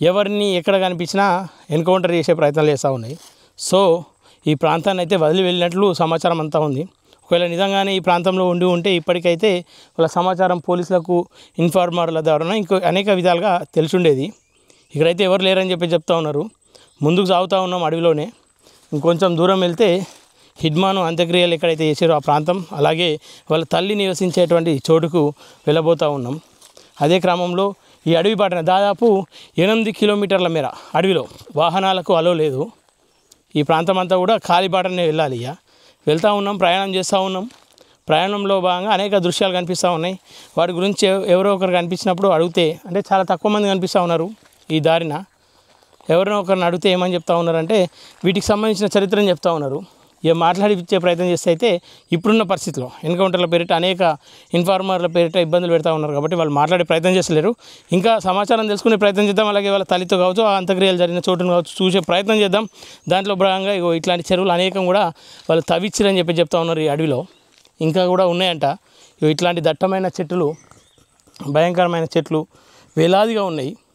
ఎవరిని ఎక్కడ కనిపించినా ఎన్కౌంటర్ చేసే ప్రయత్నాలు చేస్తూ ఉన్నాయి. సో ఈ ప్రాంతాన్ని అయితే వదిలి వెళ్ళినట్లు సమాచారం అంతా ఉంది. ఒకవేళ నిజంగానే ఈ ప్రాంతంలో ఉంటే ఇప్పటికైతే వాళ్ళ సమాచారం పోలీసులకు ఇన్ఫార్మర్ల ద్వారా ఇంకో అనేక విధాలుగా తెలిసిండేది. ఇక్కడైతే ఎవరు లేరని చెప్తా ఉన్నారు. ముందుకు సాగుతూ ఉన్నాం అడవిలోనే. ఇంకొంచెం దూరం వెళ్తే హిడ్మాను అంత్యక్రియలు ఎక్కడైతే చేసారో ఆ ప్రాంతం, అలాగే వాళ్ళ తల్లి నివసించేటువంటి చోటుకు వెళ్ళబోతూ ఉన్నాం. అదే క్రమంలో ఈ అడవి బాటన దాదాపు 8 కిలోమీటర్ల మేర అడవిలో వాహనాలకు అలో లేదు. ఈ ప్రాంతం అంతా కూడా ఖాళీ బాటనే వెళ్ళాలి. వెళ్తూ ఉన్నాం, ప్రయాణం చేస్తూ ఉన్నాం. ప్రయాణంలో భాగంగా అనేక దృశ్యాలు కనిపిస్తూ ఉన్నాయి. వాటి గురించి ఎవరో ఒకరు కనిపించినప్పుడు అడిగితే, అంటే చాలా తక్కువ మంది కనిపిస్తూ ఉన్నారు ఈ దారిన. ఎవరినో ఒకరిని అడిగితే ఏమని చెప్తా ఉన్నారంటే వీటికి సంబంధించిన చరిత్రను చెప్తా ఉన్నారు. ఇక మాట్లాడిచ్చే ప్రయత్నం చేస్తే అయితే ఇప్పుడున్న పరిస్థితిలో ఎన్కౌంటర్ల పేరిట అనేక ఇన్ఫార్మర్ల పేరిట ఇబ్బందులు పెడతా ఉన్నారు కాబట్టి వాళ్ళు మాట్లాడే ప్రయత్నం చేస్తలేరు. ఇంకా సమాచారం తెలుసుకునే ప్రయత్నం చేద్దాం. అలాగే వాళ్ళ తల్లితో కావచ్చు, ఆ అంత్యక్రియలు జరిగిన చోటును కావచ్చు చూసే ప్రయత్నం చేద్దాం. దాంట్లో భాగంగా ఇట్లాంటి చెరువులు అనేకం కూడా వాళ్ళు తవ్విచ్చిరని చెప్తా ఉన్నారు ఈ అడవిలో. ఇంకా కూడా ఉన్నాయంట. ఇట్లాంటి దట్టమైన చెట్లు, భయంకరమైన చెట్లు వేలాదిగా ఉన్నాయి.